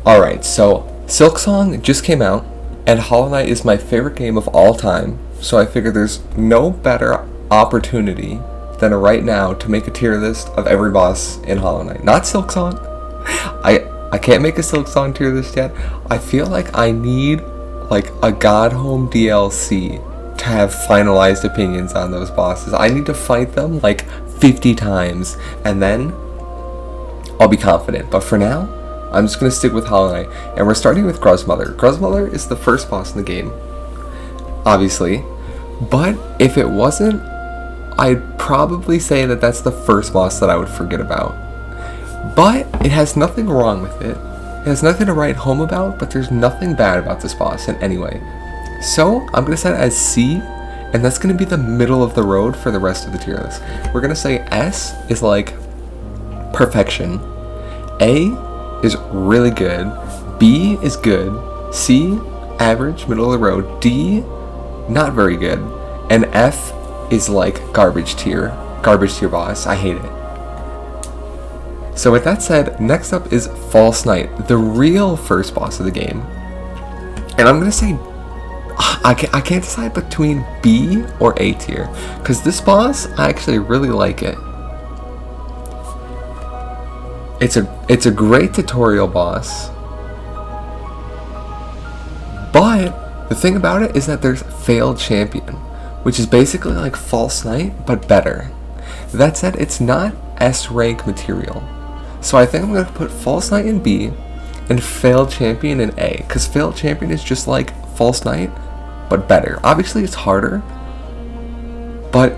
Alright, so Silksong just came out, and Hollow Knight is my favorite game of all time, so I figure there's no better opportunity than right now to make a tier list of every boss in Hollow Knight. Not Silksong. I can't make a Silksong tier list yet. I feel like I need like a God Home DLC to have finalized opinions on those bosses. I need to fight them like 50 times, and then I'll be confident. But for now, I'm just going to stick with Hollow Knight, and we're starting with Gruzmother. Gruzmother is the first boss in the game, obviously, but if it wasn't, I'd probably say that that's the first boss that I would forget about. But it has nothing wrong with it. It has nothing to write home about, but there's nothing bad about this boss in any way. So I'm going to set it as C, and that's going to be the middle of the road for the rest of the tier list. We're going to say S is like perfection, A is really good, B is good, C, average, middle of the road, D, not very good, and F is like garbage tier boss. I hate it. So with that said, next up is False Knight, the real first boss of the game. And I'm gonna say, I can't decide between B or A tier, because this boss, I actually really like it. It's a great tutorial boss, but the thing about it is that there's Failed Champion, which is basically like False Knight, but better. That said, it's not S rank material. So I think I'm going to put False Knight in B and Failed Champion in A, because Failed Champion is just like False Knight, but better. Obviously it's harder, but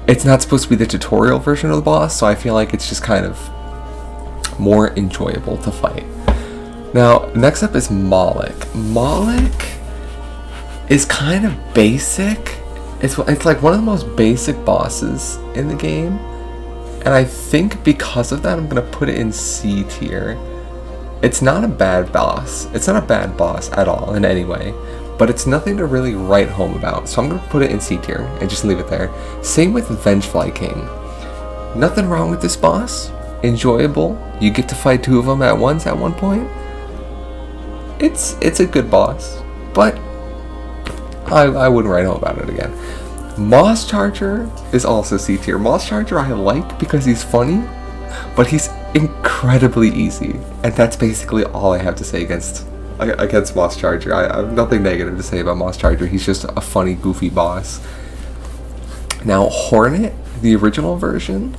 it's not supposed to be the tutorial version of the boss, so I feel like it's just kind of more enjoyable to fight. Now, next up is Moloch. Moloch is kind of basic. It's like one of the most basic bosses in the game, and I think because of that, I'm gonna put it in C tier. It's not a bad boss. It's not a bad boss at all in any way, but it's nothing to really write home about. So I'm gonna put it in C tier and just leave it there. Same with Vengefly King. Nothing wrong with this boss. Enjoyable. You get to fight two of them at once at one point. It's a good boss, but I wouldn't write home about it again. Moss Charger is also C tier. Moss Charger I like because he's funny, but he's incredibly easy, and that's basically all I have to say against Moss Charger. I have nothing negative to say about Moss Charger. He's just a funny, goofy boss. Now, Hornet, the original version,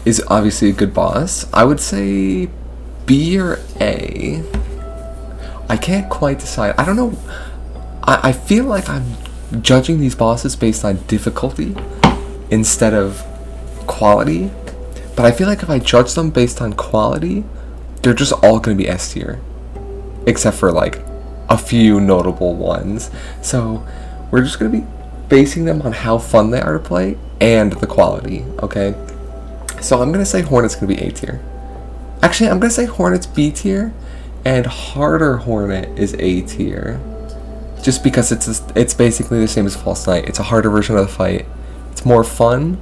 is obviously a good boss. I would say B or A. I can't quite decide. I don't know. I feel like I'm judging these bosses based on difficulty instead of quality, but I feel like if I judge them based on quality, they're just all going to be S tier, except for like a few notable ones. So we're just going to be basing them on how fun they are to play and the quality, okay? So I'm going to say Hornet's going to be A tier. Actually, I'm going to say Hornet's B tier, and Harder Hornet is A tier. Just because it's basically the same as False Knight. It's a harder version of the fight. It's more fun.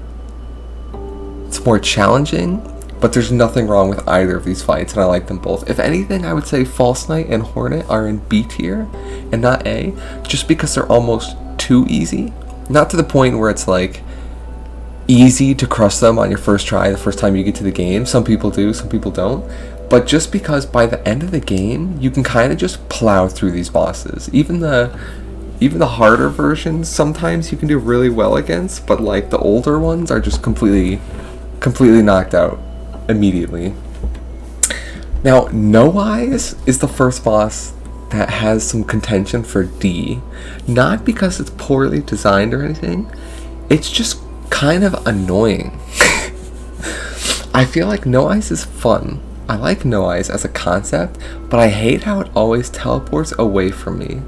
It's more challenging, but there's nothing wrong with either of these fights, and I like them both. If anything, I would say False Knight and Hornet are in B tier and not A, just because they're almost too easy. Not to the point where it's like easy to crush them on your first try, the first time you get to the game. Some people do, some people don't. But just because by the end of the game, you can kind of just plow through these bosses. Even the harder versions, sometimes you can do really well against, but like the older ones are just completely knocked out immediately. Now, No Eyes is the first boss that has some contention for D. Not because it's poorly designed or anything, it's just kind of annoying. I feel like No Eyes is fun. I like No Eyes as a concept, but I hate how it always teleports away from me.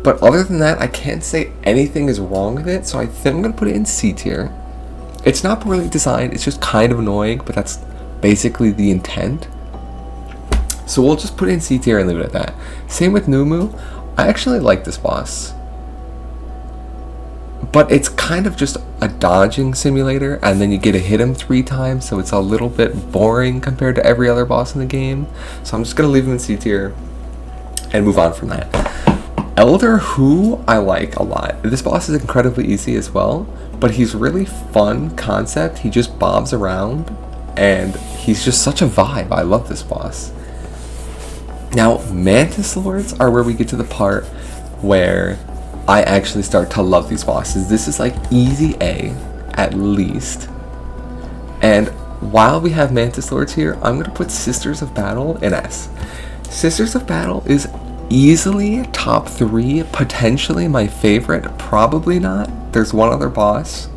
But other than that, I can't say anything is wrong with it, so I think I'm going to put it in C tier. It's not poorly designed, it's just kind of annoying, but that's basically the intent. So we'll just put it in C tier and leave it at that. Same with Numu. I actually like this boss, but it's kind of just a dodging simulator, and then you get to hit him 3 times, so it's a little bit boring compared to every other boss in the game. So I'm just gonna leave him in C tier and move on from that. Elder Who I like a lot. This boss is incredibly easy as well, but he's really fun concept. He just bobs around, and he's just such a vibe. I love this boss. Now, Mantis Lords are where we get to the part where I actually start to love these bosses. This is like easy A, at least. And while we have Mantis Lords here, I'm going to put Sisters of Battle in S. Sisters of Battle is easily top 3, potentially my favorite, probably not. There's one other boss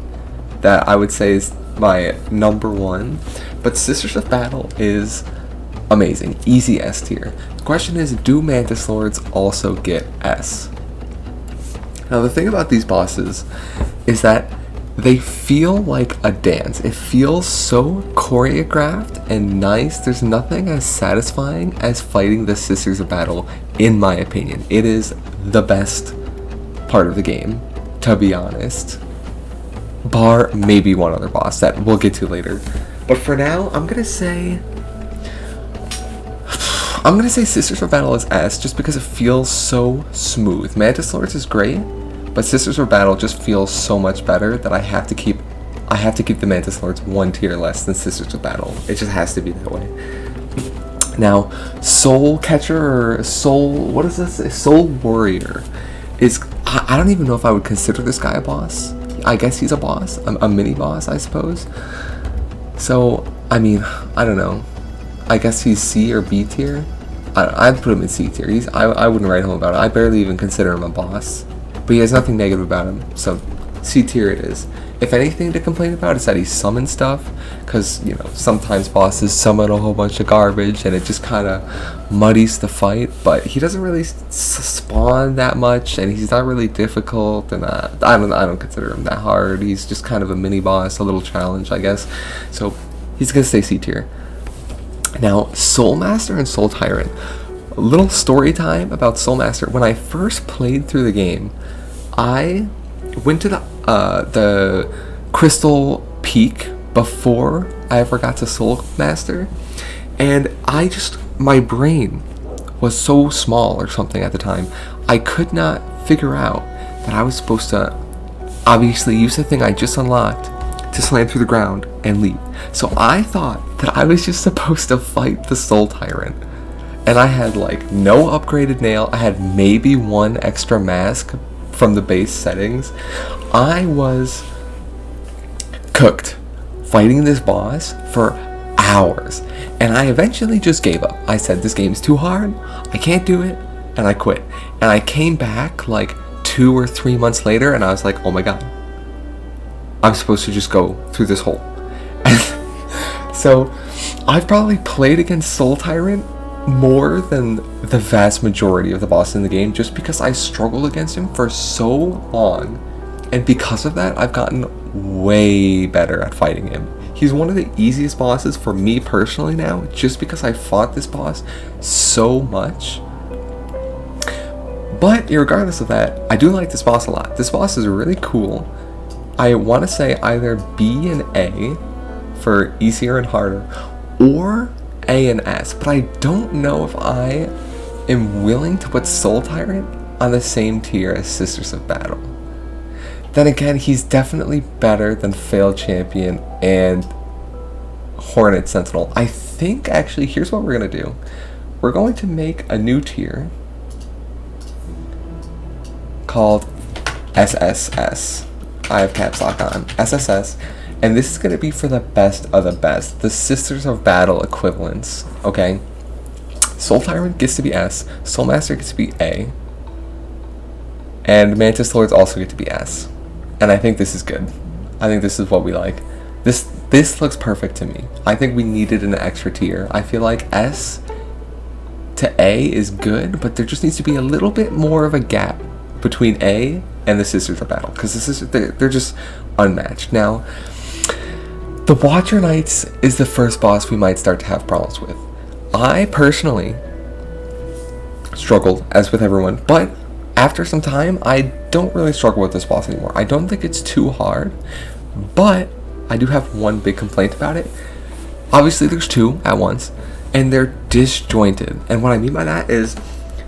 that I would say is my number 1, but Sisters of Battle is amazing, easy S tier. The question is, do Mantis Lords also get S? Now the thing about these bosses is that they feel like a dance. It feels so choreographed and nice. There's nothing as satisfying as fighting the Sisters of Battle, in my opinion. It is the best part of the game, to be honest. Bar maybe one other boss that we'll get to later. But for now, I'm gonna say Sisters of Battle is S, just because it feels so smooth. Mantis Lords is great, but Sisters of Battle just feels so much better that I have to keep the Mantis Lords 1 tier less than Sisters of Battle. It just has to be that way. Now, Soul Catcher or what is this? Soul Warrior is, I don't even know if I would consider this guy a boss. I guess he's a boss, a mini boss, I suppose. So, I mean, I don't know. I guess he's C or B tier. I'd put him in C tier. I wouldn't write home about it. I barely even consider him a boss. But he has nothing negative about him, so C tier it is. If anything to complain about is that he summons stuff, because, you know, sometimes bosses summon a whole bunch of garbage and it just kind of muddies the fight, but he doesn't really spawn that much, and he's not really difficult, and I don't consider him that hard. He's just kind of a mini boss, a little challenge, I guess. So he's gonna stay C tier. Now, Soul Master and Soul Tyrant. A little story time about Soul Master. When I first played through the game, I went to the Crystal Peak before I ever got to Soul Master, and my brain was so small or something at the time, I could not figure out that I was supposed to obviously use the thing I just unlocked to slam through the ground and leap. So I thought that I was just supposed to fight the Soul Tyrant. And I had like no upgraded nail. I had maybe 1 extra mask from the base settings. I was cooked fighting this boss for hours. And I eventually just gave up. I said, this game's too hard. I can't do it. And I quit. And I came back like 2 or 3 months later, and I was like, oh my god, I'm supposed to just go through this hole. So I've probably played against Soul Tyrant more than the vast majority of the bosses in the game, just because I struggled against him for so long, and because of that I've gotten way better at fighting him. He's one of the easiest bosses for me personally now, just because I fought this boss so much. But regardless of that, I do like this boss a lot. This boss is really cool. I want to say either B and A for easier and harder, or A and S, but I don't know if I am willing to put Soul Tyrant on the same tier as Sisters of Battle. Then again, he's definitely better than Failed Champion and Hornet Sentinel. I think, actually, here's what we're going to do. We're going to make a new tier called SSS. I have caps lock on. SSS. And this is going to be for the best of the best. The Sisters of Battle equivalents. Okay? Soul Tyrant gets to be S. Soul Master gets to be A. And Mantis Lords also get to be S. And I think this is good. I think this is what we like. This looks perfect to me. I think we needed an extra tier. I feel like S to A is good, but there just needs to be a little bit more of a gap between A and the Sisters of Battle, because they're just unmatched. Now, the Watcher Knights is the first boss we might start to have problems with. I personally struggled, as with everyone, but after some time, I don't really struggle with this boss anymore. I don't think it's too hard, but I do have one big complaint about it. Obviously, there's two at once, and they're disjointed. And what I mean by that is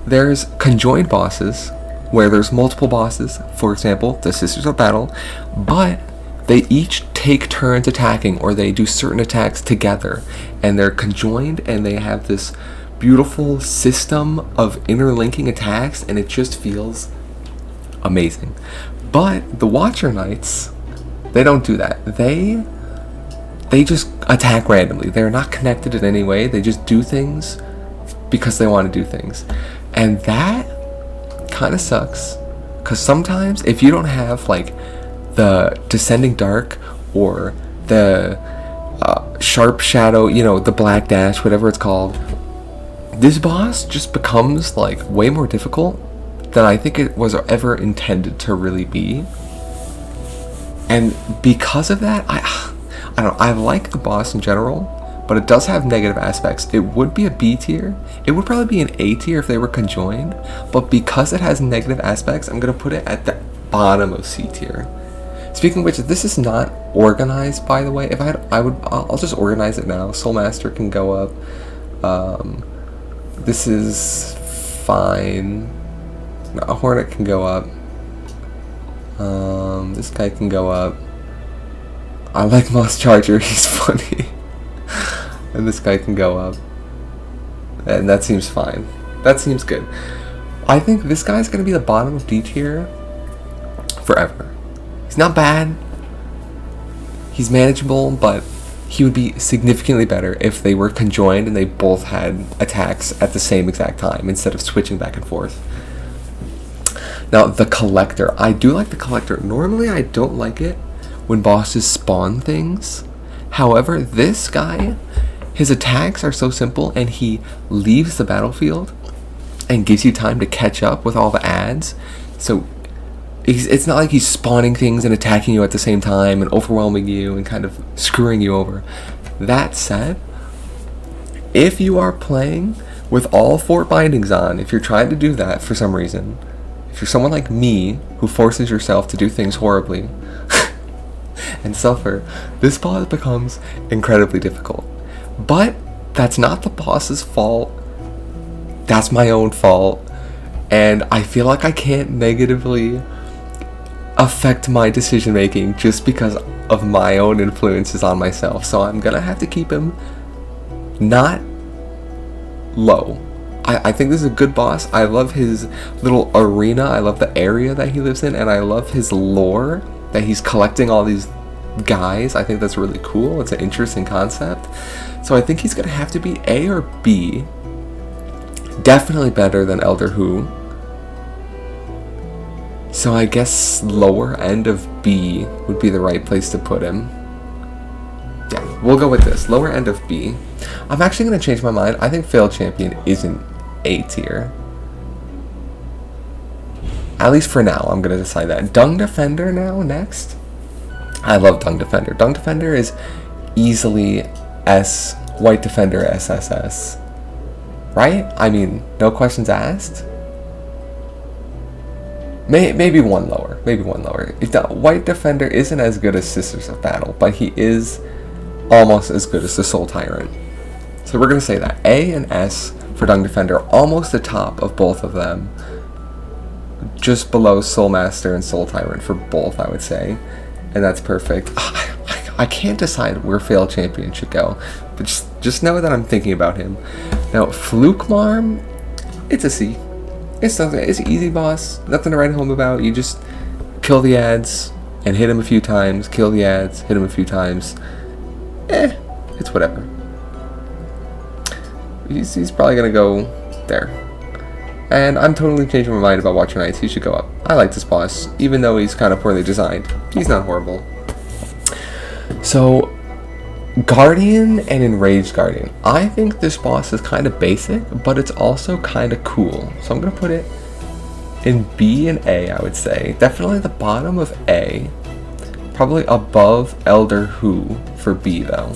there's conjoined bosses where there's multiple bosses, for example, the Sisters of Battle, but they each take turns attacking, or they do certain attacks together, and they're conjoined, and they have this beautiful system of interlinking attacks, and it just feels amazing. But the Watcher Knights, they don't do that. They just attack randomly. They're not connected in any way. They just do things because they want to do things. And that kind of sucks, because sometimes if you don't have like the Descending Dark or the Sharp Shadow, you know, the Black Dash, whatever it's called, this boss just becomes like way more difficult than I think it was ever intended to really be. And because of that, I don't know, I like the boss in general, but it does have negative aspects. It would be a B tier. It would probably be an A tier if they were conjoined, but because it has negative aspects, I'm going to put it at the bottom of C tier. Speaking of which, this is not organized, by the way. If I had, I'll just organize it now. Soulmaster can go up. This is fine. No, a Hornet can go up. This guy can go up. I like Moss Charger, he's funny. And this guy can go up. And that seems fine. That seems good. I think this guy's going to be the bottom of D tier forever. He's not bad. He's manageable, but he would be significantly better if they were conjoined and they both had attacks at the same exact time instead of switching back and forth. Now, the Collector. I do like the Collector. Normally, I don't like it when bosses spawn things. However, this guy, his attacks are so simple, and he leaves the battlefield and gives you time to catch up with all the ads. So it's not like he's spawning things and attacking you at the same time and overwhelming you and kind of screwing you over. That said, if you are playing with all 4 bindings on, if you're trying to do that for some reason, if you're someone like me who forces yourself to do things horribly and suffer, this boss becomes incredibly difficult. But that's not the boss's fault. That's my own fault. And I feel like I can't negatively affect my decision making just because of my own influences on myself. So I'm gonna have to keep him not low. I think this is a good boss. I love his little arena. I love the area that he lives in, and I love his lore that he's collecting all these guys. I think that's really cool. It's an interesting concept. So I think he's gonna have to be A or B. Definitely better than Elder Who. So I guess lower end of B would be the right place to put him. Yeah, we'll go with this. Lower end of B. I'm actually going to change my mind. I think Failed Champion isn't A tier. At least for now, I'm going to decide that. Dung Defender now, next. I love Dung Defender. Dung Defender is easily S, White Defender SSS. Right? I mean, no questions asked. Maybe one lower. Maybe one lower. If the White Defender isn't as good as Sisters of Battle, but he is almost as good as the Soul Tyrant. So we're going to say that. A and S for Dung Defender, almost the top of both of them. Just below Soul Master and Soul Tyrant for both, I would say. And that's perfect. I can't decide where Failed Champion should go, but just know that I'm thinking about him. Now, Fluke Marm, it's a C. It's an easy boss, nothing to write home about. You just kill the ads and hit him a few times, kill the ads, hit him a few times. It's whatever. He's probably gonna go there. And I'm totally changing my mind about Watcher Knights. He should go up. I like this boss, even though he's kind of poorly designed. He's not horrible. So, Guardian and Enraged Guardian. I think this boss is kind of basic, but it's also kind of cool. So I'm going to put it in B and A, I would say. Definitely the bottom of A. Probably above Elder Who for B, though.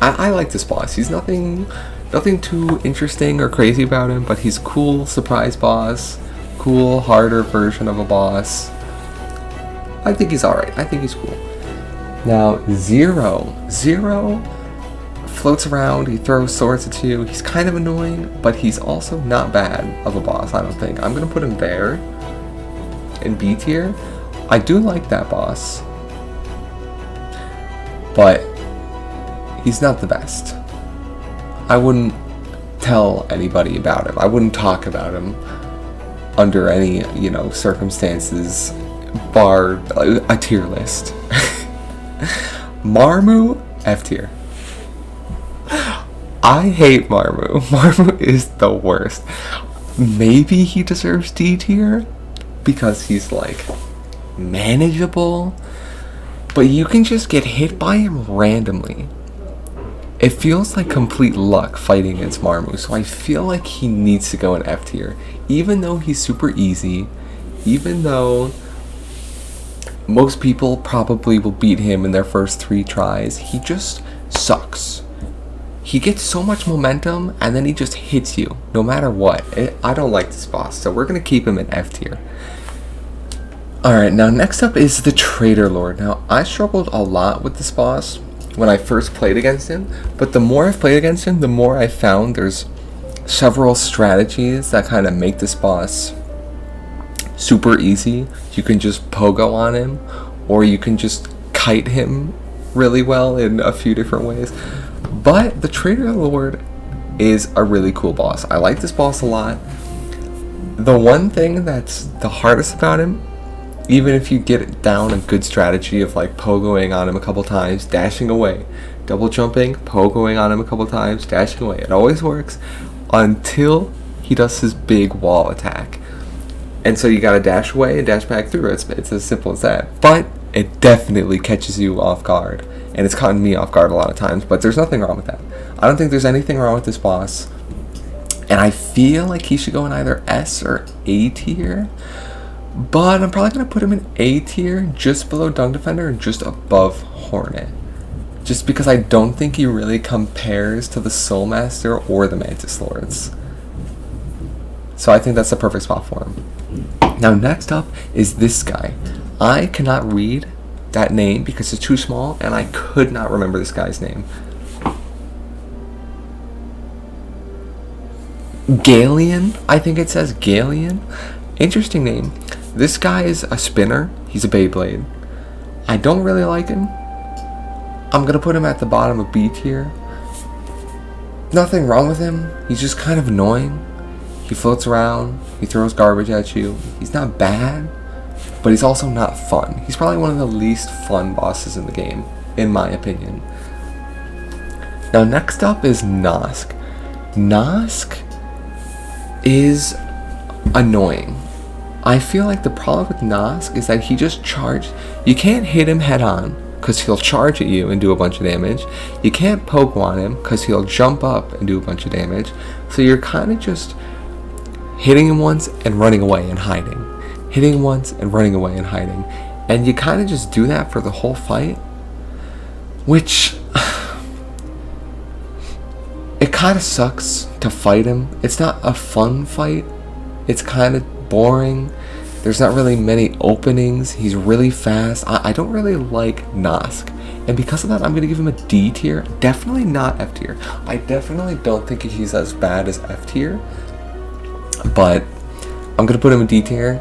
I like this boss. He's nothing too interesting or crazy about him, but he's cool, surprise boss. cool, harder version of a boss. I think he's alright. I think he's cool. Now, Zero. Zero floats around, he throws swords at you. He's kind of annoying, but he's also not bad of a boss, I don't think. I'm going to put him there in B tier. I do like that boss, but he's not the best. I wouldn't tell anybody about him. I wouldn't talk about him under any, circumstances, bar a tier list. Marmu, F tier. I hate Marmu. Marmu is the worst. Maybe he deserves D tier because he's like manageable, but you can just get hit by him randomly. It feels like complete luck fighting against Marmu, so I feel like he needs to go in F tier. Even though he's super easy, even though most people probably will beat him in their first 3 tries, he just sucks. He gets so much momentum and then he just hits you no matter what. I don't like this boss, so we're going to keep him in F tier. Alright, now next up is the Traitor Lord. Now, I struggled a lot with this boss when I first played against him, but the more I've played against him, the more I found there's several strategies that kind of make this boss super easy. You can just pogo on him, or you can just kite him really well in a few different ways. But the Traitor Lord is a really cool boss. I like this boss a lot. The one thing that's the hardest about him, even if you get down a good strategy of like pogoing on him a couple times, dashing away, double jumping, pogoing on him a couple times, dashing away, it always works until he does his big wall attack. And so you gotta dash away and dash back through. It's as simple as that. But it definitely catches you off guard. And it's caught me off guard a lot of times, but there's nothing wrong with that. I don't think there's anything wrong with this boss. And I feel like he should go in either S or A tier. But I'm probably going to put him in A tier, just below Dung Defender and just above Hornet. Just because I don't think he really compares to the Soul Master or the Mantis Lords. So I think that's the perfect spot for him. Now next up is this guy. I cannot read that name because it's too small, and I could not remember this guy's name. Galeon, I think it says Galeon. Interesting name. This guy is a spinner. He's a Beyblade. I don't really like him. I'm gonna put him at the bottom of B tier. Nothing wrong with him. He's just kind of annoying. He floats around. He throws garbage at you. He's not bad, but he's also not fun. He's probably one of the least fun bosses in the game, in my opinion. Now next up is Nosk. Nosk is annoying. I feel like the problem with Nosk is that he just charges. You can't hit him head on because he'll charge at you and do a bunch of damage. You can't poke on him because he'll jump up and do a bunch of damage. So you're kind of just hitting him once and running away and hiding. Hitting once and running away and hiding. And you kind of just do that for the whole fight, which it kind of sucks to fight him. It's not a fun fight. It's kind of boring. There's not really many openings. He's really fast. I don't really like Nosk. And because of that, I'm going to give him a D tier. Definitely not F tier. I definitely don't think he's as bad as F tier. But I'm going to put him in D tier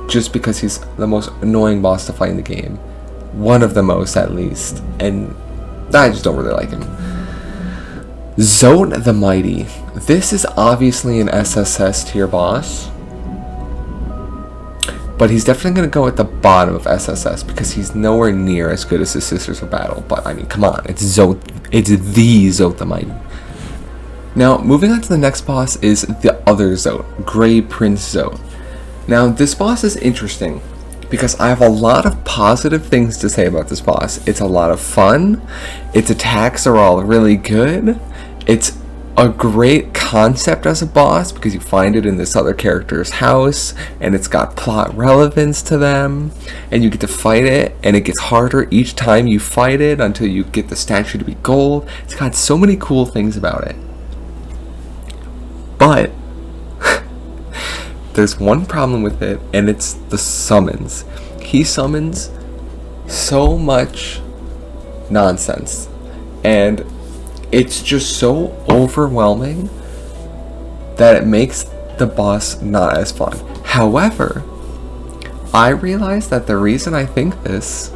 just because he's the most annoying boss to fight in the game. One of the most, at least. And I just don't really like him. Zote the Mighty. This is obviously an SSS tier boss. But he's definitely going to go at the bottom of SSS because he's nowhere near as good as his Sisters of Battle. But I mean, come on, it's the Zote the Mighty. Now, moving on to the next boss is the other Zote, Grey Prince Zote. Now, this boss is interesting because I have a lot of positive things to say about this boss. It's a lot of fun. Its attacks are all really good. It's a great concept as a boss because you find it in this other character's house and it's got plot relevance to them and you get to fight it and it gets harder each time you fight it until you get the statue to be gold. It's got so many cool things about it. But there's one problem with it, and it's the summons. He summons so much nonsense, and it's just so overwhelming that it makes the boss not as fun. However, I realize that the reason I think this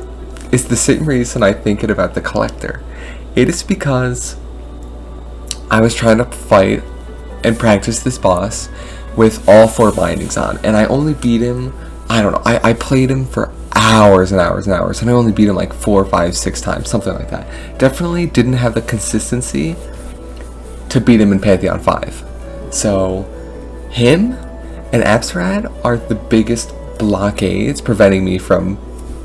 is the same reason I think it about the collector. It is because I was trying to fight and practice this boss with all 4 bindings on, and I only beat him, I don't know, I played him for hours and hours and hours, and I only beat him like 4, 5, 6 times, something like that. Definitely didn't have the consistency to beat him in Pantheon 5. So him and Absrad are the biggest blockades preventing me from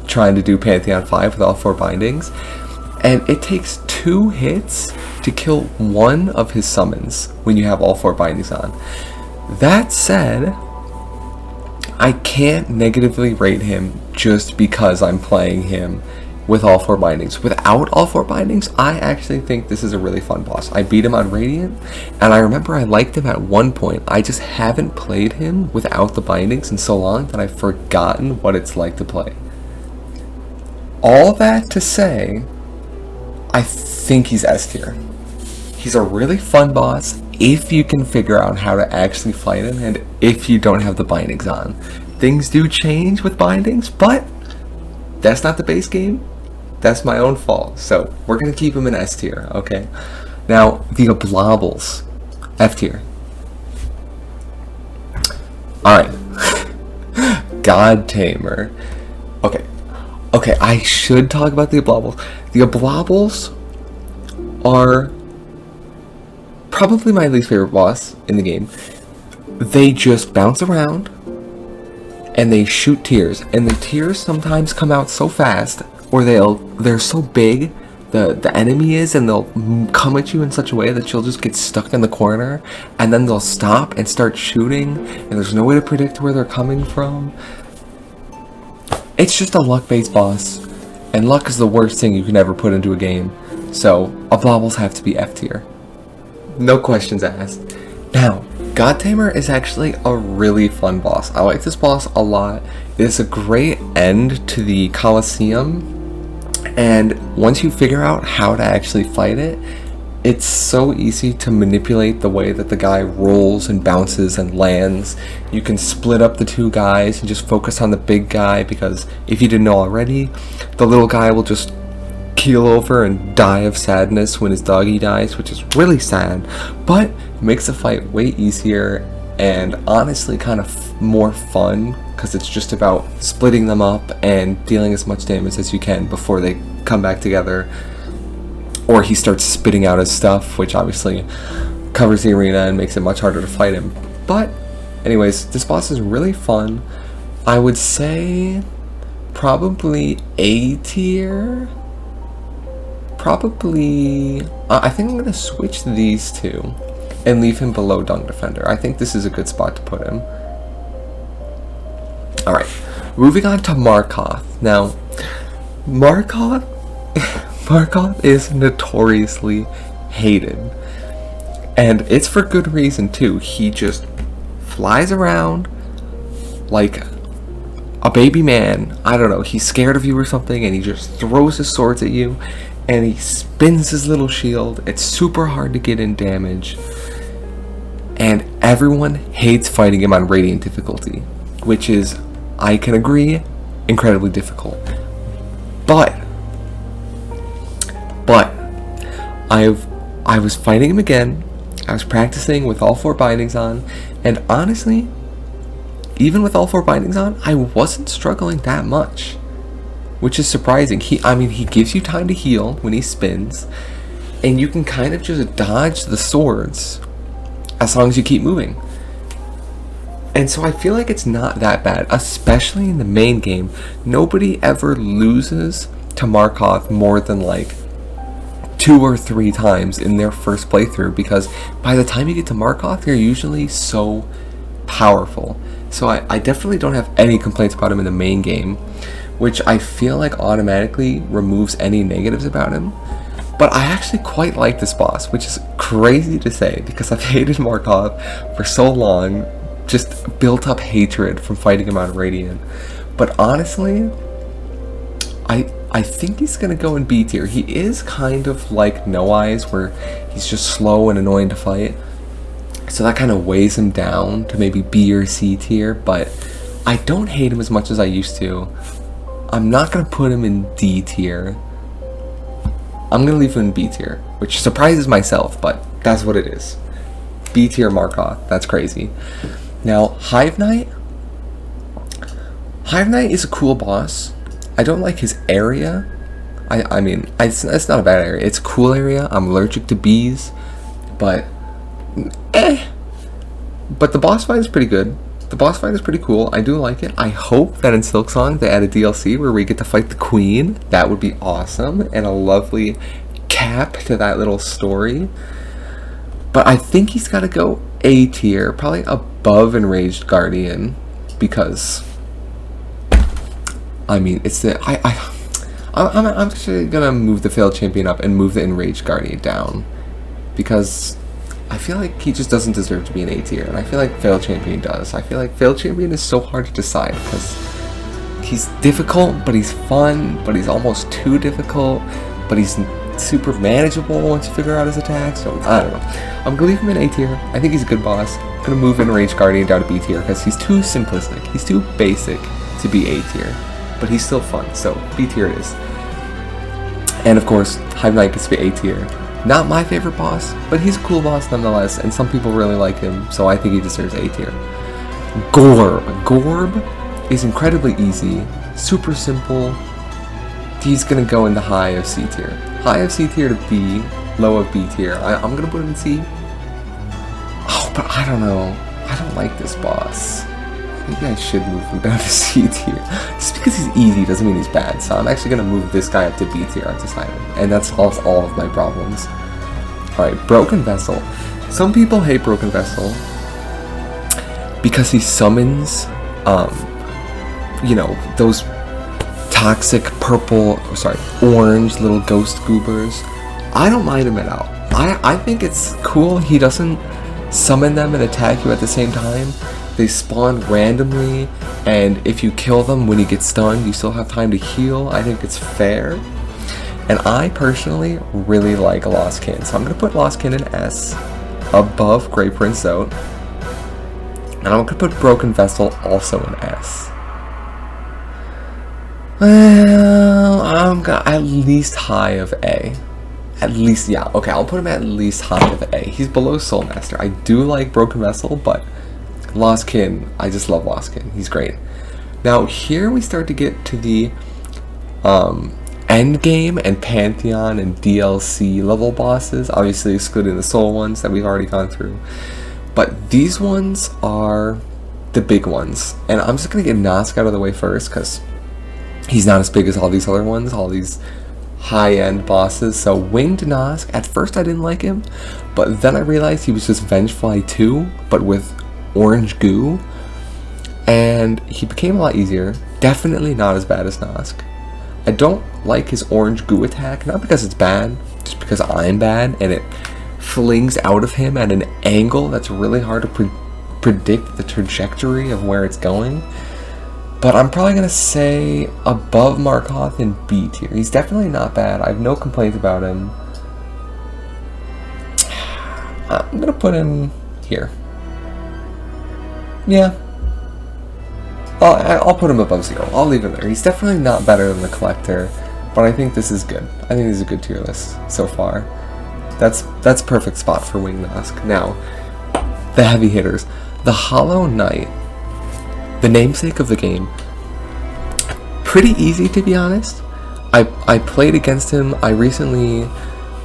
trying to do Pantheon 5 with all 4 bindings, and it takes 2 hits to kill one of his summons when you have all 4 bindings on. That said, I can't negatively rate him just because I'm playing him with all 4 bindings. Without all 4 bindings, I actually think this is a really fun boss. I beat him on Radiant, and I remember I liked him at one point. I just haven't played him without the bindings in so long that I've forgotten what it's like to play. All that to say, I think he's S tier. He's a really fun boss if you can figure out how to actually fight him, and if you don't have the bindings on. Things do change with bindings, but that's not the base game. That's my own fault. So we're gonna keep him in S tier, okay? Now the Oblobbles, F tier. Alright. God Tamer. Okay, I should talk about the Oblobbles. The Oblobbles are probably my least favorite boss in the game. They just bounce around and they shoot tears, and the tears sometimes come out so fast, or they're so big, the enemy is, and they'll come at you in such a way that you'll just get stuck in the corner, and then they'll stop and start shooting, and there's no way to predict where they're coming from. It's just a luck-based boss, and luck is the worst thing you can ever put into a game. So Oblobbles have to be F tier. No questions asked. Now, God Tamer is actually a really fun boss. I like this boss a lot. It's a great end to the Colosseum, and once you figure out how to actually fight it, it's so easy to manipulate the way that the guy rolls and bounces and lands. You can split up the 2 guys and just focus on the big guy, because if you didn't know already, the little guy will just keel over and die of sadness when his doggy dies, which is really sad, but it makes the fight way easier and honestly kind of more fun, because it's just about splitting them up and dealing as much damage as you can before they come back together, or he starts spitting out his stuff, which obviously covers the arena and makes it much harder to fight him. But anyways, this boss is really fun. I would say probably A tier. Probably, I think I'm going to switch these 2 and leave him below Dung Defender. I think this is a good spot to put him. Alright, moving on to Markoth. Now, Markoth is notoriously hated. And it's for good reason too. He just flies around like a baby man. I don't know, he's scared of you or something, and he just throws his swords at you. And he spins his little shield. It's super hard to get in damage. And everyone hates fighting him on Radiant difficulty, which is, I can agree, incredibly difficult. But I was fighting him again. I was practicing with all 4 bindings on, and honestly, even with all 4 bindings on, I wasn't struggling that much, which is surprising. He gives you time to heal when he spins, and you can kind of just dodge the swords as long as you keep moving. And so I feel like it's not that bad, especially in the main game. Nobody ever loses to Markoth more than like 2 or 3 times in their first playthrough, because by the time you get to Markoth, you're usually so powerful. So I definitely don't have any complaints about him in the main game, which I feel like automatically removes any negatives about him. But I actually quite like this boss, which is crazy to say because I've hated Markoth for so long, just built up hatred from fighting him on Radiant. But honestly, I think he's gonna go in B tier. He is kind of like No Eyes, where he's just slow and annoying to fight. So that kind of weighs him down to maybe B or C tier, but I don't hate him as much as I used to. I'm not gonna put him in D tier. I'm gonna leave him in B tier, which surprises myself, but that's what it is. B tier Markoth, that's crazy. Now, Hive Knight. Hive Knight is a cool boss. I don't like his area. I mean, it's not a bad area. It's a cool area. I'm allergic to bees, but But the boss fight is pretty good. The boss fight is pretty cool. I do like it. I hope that in Silksong they add a DLC where we get to fight the Queen. That would be awesome and a lovely cap to that little story. But I think he's got to go A tier, probably above Enraged Guardian, because I mean, it's the I'm actually gonna move the Failed Champion up and move the Enraged Guardian down, because I feel like he just doesn't deserve to be an A tier, and I feel like Failed Champion does. I feel like Failed Champion is so hard to decide because he's difficult, but he's fun, but he's almost too difficult, but he's super manageable once you figure out his attacks. So I don't know. I'm gonna leave him in A tier. I think he's a good boss. I'm gonna move Enraged Guardian down to B tier because he's too simplistic. He's too basic to be A tier, but he's still fun. So B tier it is. And of course, Hive Knight gets to be A tier. Not my favorite boss, but he's a cool boss nonetheless, and some people really like him, so I think he deserves A tier. Gorb. Gorb is incredibly easy, super simple. He's gonna go in the high of C tier. High of C tier to B, low of B tier. I'm gonna put him in C. Oh, but I don't know. I don't like this boss. Maybe I should move him down to C tier. Just because he's easy doesn't mean he's bad, so I'm actually gonna move this guy up to B tier, I've decided. And that solves all of my problems. Alright, Broken Vessel. Some people hate Broken Vessel because he summons, you know, those toxic orange little ghost goobers. I don't mind him at all. I think it's cool he doesn't summon them and attack you at the same time. They spawn randomly, and if you kill them when you get stunned, you still have time to heal. I think it's fair. And I personally really like Lost Kin, so I'm going to put Lost Kin in S, above Grey Prince Zote. And I'm going to put Broken Vessel also in S. Well, I'm gonna at least high of A. At least, yeah, okay, I'll put him at least high of A. He's below Soulmaster. I do like Broken Vessel, but Lost Kin, I just love Lost Kin. He's great. Now, here we start to get to the Endgame and Pantheon and DLC level bosses, obviously excluding the Soul ones that we've already gone through. But these ones are the big ones. And I'm just going to get Nosk out of the way first, because he's not as big as all these other ones, all these high-end bosses. So Winged Nosk, at first I didn't like him, but then I realized he was just Vengefly 2, but with orange goo, and he became a lot easier. Definitely not as bad as Nosk. I don't like his orange goo attack, not because it's bad, just because I'm bad, and it flings out of him at an angle that's really hard to predict the trajectory of where it's going. But I'm probably going to say above Markoth in B tier. He's definitely not bad. I have no complaints about him. I'm going to put him here. Yeah. I'll put him above 0. I'll leave him there. He's definitely not better than the Collector, but I think this is good. I think this is a good tier list so far. That's a perfect spot for Winged Nosk. Now, the heavy hitters. The Hollow Knight. The namesake of the game. Pretty easy, to be honest. I played against him. I recently,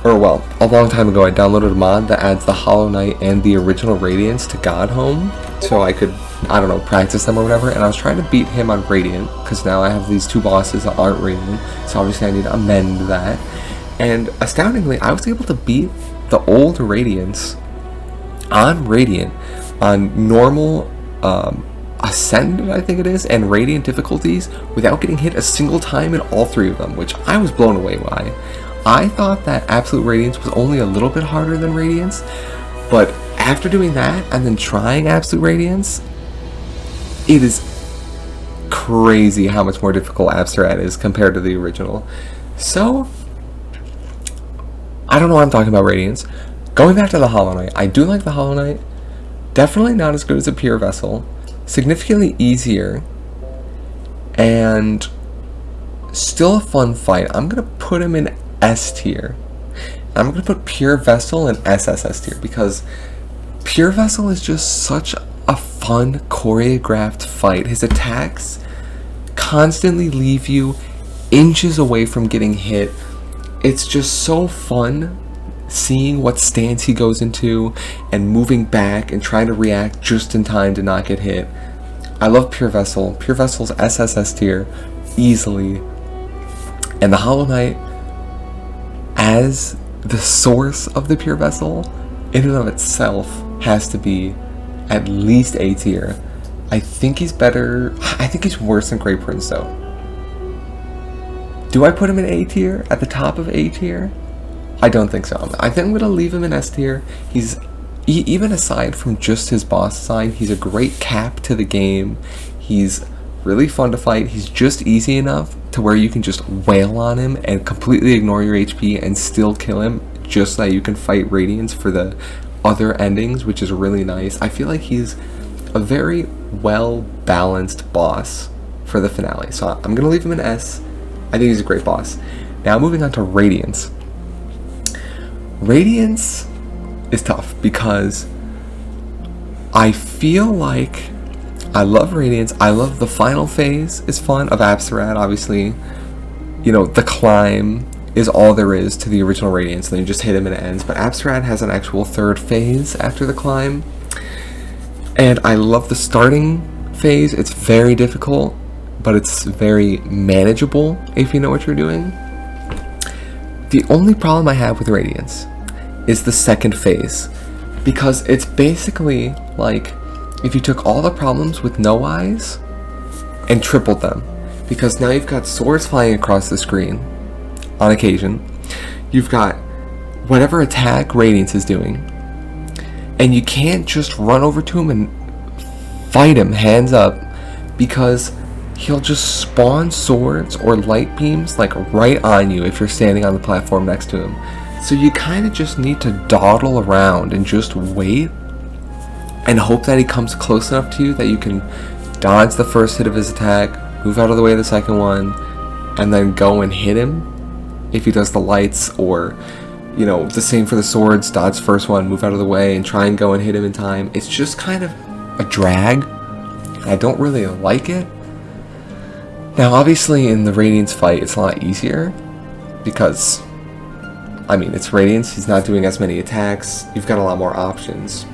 or well, a long time ago, I downloaded a mod that adds the Hollow Knight and the original Radiance to Godhome, so I could, I don't know, practice them or whatever. And I was trying to beat him on Radiant, because now I have these two bosses that aren't Radiant, so obviously I need to amend that. And astoundingly, I was able to beat the old Radiance on Radiant on normal, Ascended, I think it is, and Radiant difficulties without getting hit a single time in all three of them, which I was blown away by. I thought that Absolute Radiance was only a little bit harder than Radiance, but after doing that and then trying Absolute Radiance, it is crazy how much more difficult Absterad is compared to the original. So, I don't know why I'm talking about Radiance. Going back to the Hollow Knight, I do like the Hollow Knight. Definitely not as good as a Pure Vessel. Significantly easier. And still a fun fight. I'm going to put him in S tier. I'm going to put Pure Vessel in SSS tier because Pure Vessel is just such a fun choreographed fight. His attacks constantly leave you inches away from getting hit. It's just so fun seeing what stance he goes into and moving back and trying to react just in time to not get hit. I love Pure Vessel. Pure Vessel's SSS tier easily. And the Hollow Knight, as the source of the Pure Vessel, in and of itself has to be at least A tier. I think he's better. I think he's worse than Grey Prince though. Do I put him in A tier? At the top of A tier? I don't think so. I think I'm going to leave him in S tier. He's, even aside from just his boss design, he's a great cap to the game. He's really fun to fight. He's just easy enough to where you can just wail on him and completely ignore your HP and still kill him, just so that you can fight Radiance for the other endings, which is really nice. I feel like he's a very well balanced boss for the finale. So I'm going to leave him in S. I think he's a great boss. Now moving on to Radiance. Radiance is tough because I feel like I love Radiance. I love the final phase is fun of Absterad, obviously. You know, the climb is all there is to the original Radiance, then you just hit him and it ends. But Absterad has an actual third phase after the climb. And I love the starting phase. It's very difficult, but it's very manageable if you know what you're doing. The only problem I have with Radiance is the second phase, because it's basically like if you took all the problems with no eyes and tripled them, because now you've got swords flying across the screen on occasion, you've got whatever attack Radiance is doing, and you can't just run over to him and fight him hands up, because he'll just spawn swords or light beams like right on you if you're standing on the platform next to him. So you kind of just need to dawdle around and just wait and hope that he comes close enough to you that you can dodge the first hit of his attack, move out of the way of the second one, and then go and hit him if he does the lights, or, you know, the same for the swords, dodge first one, move out of the way, and try and go and hit him in time. It's just kind of a drag. I don't really like it. Now, obviously, in the Radiance fight, it's a lot easier because, I mean, it's Radiance. He's not doing as many attacks. You've got a lot more options.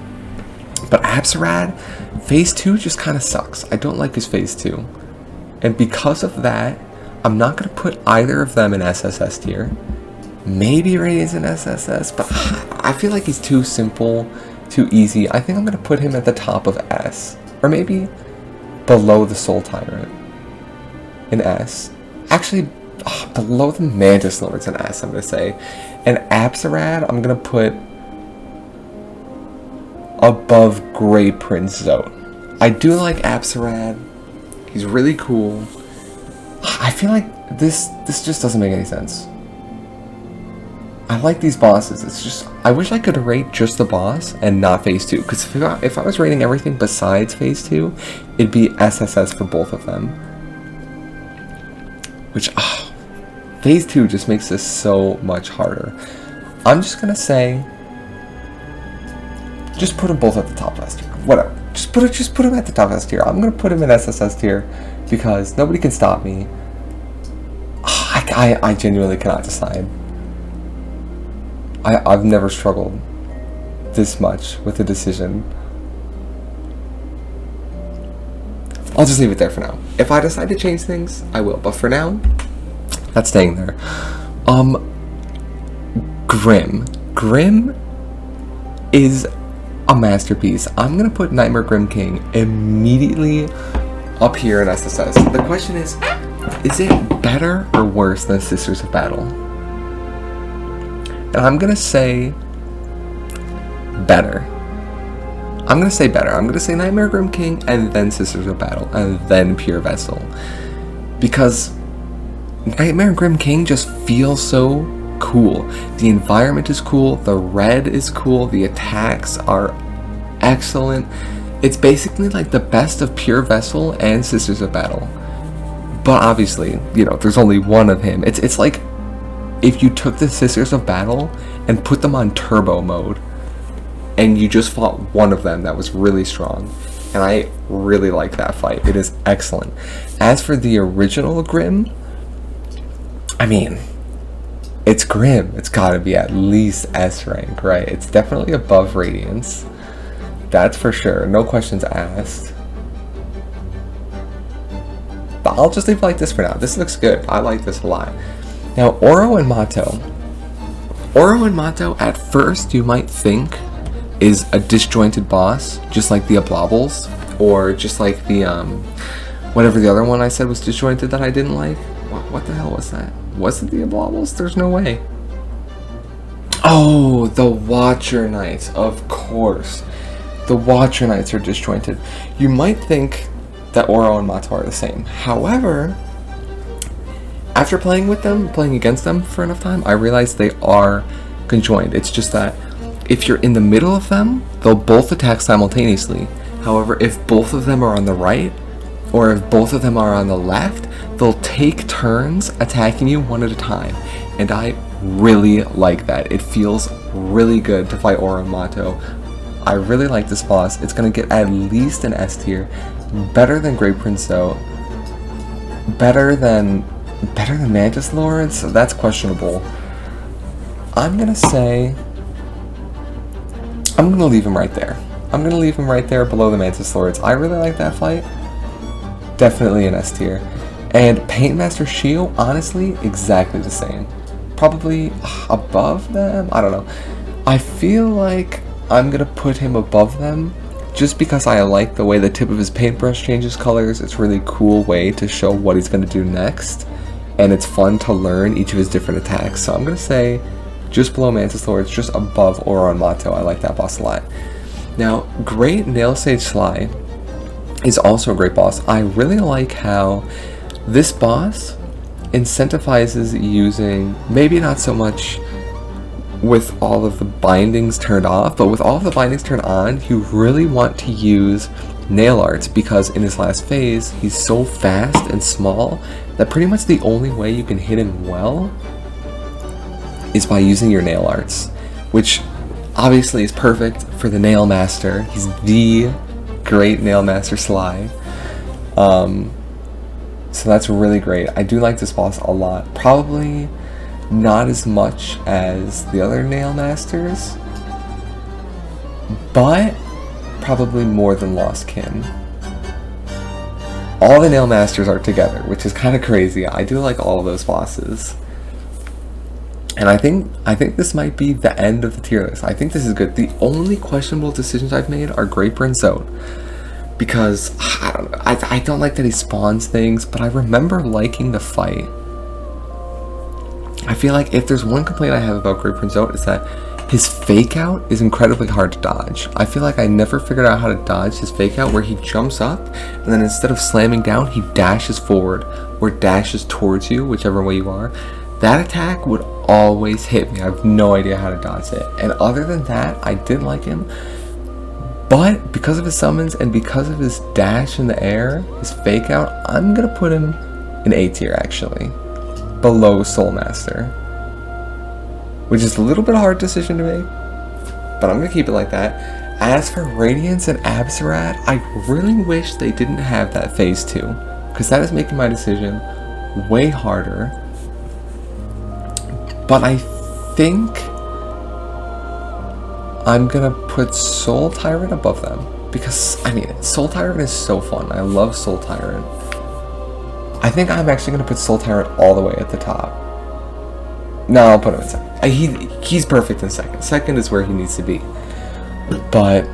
But Absterad, Phase 2 just kind of sucks. I don't like his Phase 2. And because of that, I'm not going to put either of them in SSS tier. Maybe Radiance in SSS, but I feel like he's too simple, too easy. I think I'm going to put him at the top of S. Or maybe below the Soul Tyrant in S. Actually, below the Mantis Lords in S, I'm going to say. And Absterad, I'm going to put above Grey Prince Zone. I do like Absterad. He's really cool. I feel like this just doesn't make any sense. I like these bosses. It's just, I wish I could rate just the boss and not Phase 2. Because if I was rating everything besides Phase 2, it'd be SSS for both of them. Which, Phase 2 just makes this so much harder. I'm just gonna say, just put them both at the top S tier. Whatever. Just put them at the top S tier. I'm gonna put them in SSS tier because nobody can stop me. I genuinely cannot decide. I've never struggled this much with a decision. I'll just leave it there for now. If I decide to change things, I will. But for now, that's staying there. Grim. Grim is a masterpiece. I'm gonna put Nightmare Grim King immediately up here in SSS. The question is it better or worse than Sisters of Battle? And I'm gonna say better. I'm gonna say better. I'm gonna say Nightmare Grim King, and then Sisters of Battle, and then Pure Vessel. Because Nightmare Grim King just feels so cool. The environment is cool, the red is cool, the attacks are excellent. It's basically like the best of Pure Vessel and Sisters of Battle. But obviously, you know, there's only one of him. It's like if you took the Sisters of Battle and put them on turbo mode, and you just fought one of them that was really strong. And I really like that fight. It is excellent. As for the original Grim, I mean, it's Grim. It's gotta be at least S rank, right? It's definitely above Radiance. That's for sure. No questions asked. But I'll just leave it like this for now. This looks good. I like this a lot. Now, Oro and Mato. Oro and Mato, at first, you might think is a disjointed boss, just like the Oblables, or just like the, whatever the other one I said was disjointed that I didn't like. What the hell was that? Was it the Oblables? There's no way. Oh, the Watcher Knights, of course. The Watcher Knights are disjointed. You might think that Oro and Mato are the same. However, after playing against them for enough time, I realized they are conjoined. It's just that if you're in the middle of them, they'll both attack simultaneously. However, if both of them are on the right, or if both of them are on the left, they'll take turns attacking you one at a time. And I really like that. It feels really good to fight Oro and Mato. I really like this boss. It's going to get at least an S tier. Better than Great Prince though. Better than Mantis Lords? That's questionable. I'm going to leave him right there. I'm going to leave him right there below the Mantis Lords. I really like that fight. Definitely an S tier. And Paintmaster Shio, honestly, exactly the same. Probably above them? I don't know. I feel like I'm going to put him above them just because I like the way the tip of his paintbrush changes colors. It's a really cool way to show what he's going to do next. And it's fun to learn each of his different attacks. So I'm going to say just below Mantis Lords, just above Oro and Mato. I like that boss a lot. Now, Great Nail Sage Sly is also a great boss. I really like how this boss incentivizes using, maybe not so much with all of the bindings turned off, but with all of the bindings turned on, you really want to use nail arts, because in his last phase, he's so fast and small that pretty much the only way you can hit him well is by using your nail arts, which obviously is perfect for the Nail Master. He's the great Nail Master Sly. So that's really great. I do like this boss a lot. Probably not as much as the other Nail Masters, but probably more than Lost Kin. All the Nail Masters are together, which is kind of crazy. I do like all of those bosses. And I think this might be the end of the tier list. I think this is good. The only questionable decisions I've made are Great Prince Zone, because I don't know. I don't like that he spawns things, but I remember liking the fight. I feel like if there's one complaint I have about Great Prince Zone, it's that his fake out is incredibly hard to dodge. I feel like I never figured out how to dodge his fake out, where he jumps up and then instead of slamming down, he dashes forward or dashes towards you, whichever way you are. That attack would always hit me. I have no idea how to dodge it. And other than that, I did like him. But because of his summons and because of his dash in the air, his fake out, I'm going to put him in A tier actually. Below Soul Master. Which is a little bit of a hard decision to make, but I'm going to keep it like that. As for Radiance and Absarat, I really wish they didn't have that phase 2, because that is making my decision way harder. But I think I'm going to put Soul Tyrant above them, because, I mean, Soul Tyrant is so fun. I love Soul Tyrant. I think I'm actually going to put Soul Tyrant all the way at the top. No, I'll put him in second. He's perfect in second. Second is where he needs to be. But,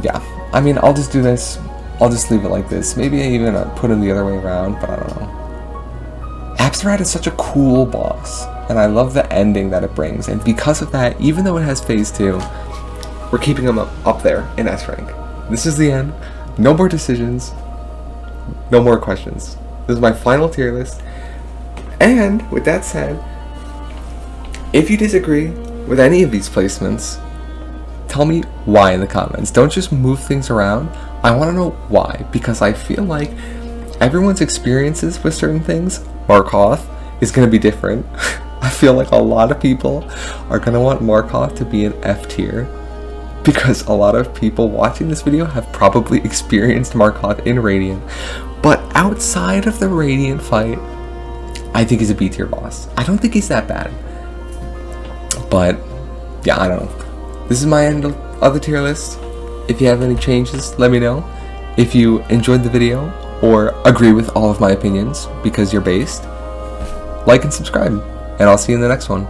yeah. I mean, I'll just do this. I'll just leave it like this. Maybe I even put him the other way around, but I don't know. Absarat is such a cool boss, and I love the ending that it brings. And because of that, even though it has phase 2, we're keeping him up there in S rank. This is the end. No more decisions. No more questions. This is my final tier list. And with that said, if you disagree with any of these placements, tell me why in the comments. Don't just move things around. I want to know why, because I feel like everyone's experiences with certain things, Markov, is going to be different. I feel like a lot of people are going to want Markov to be an F tier, because a lot of people watching this video have probably experienced Markov in Radiant. But outside of the Radiant fight, I think he's a B tier boss. I don't think he's that bad. But yeah, I don't know. This is my end of the tier list. If you have any changes, let me know. If you enjoyed the video or agree with all of my opinions because you're based, like and subscribe. And I'll see you in the next one.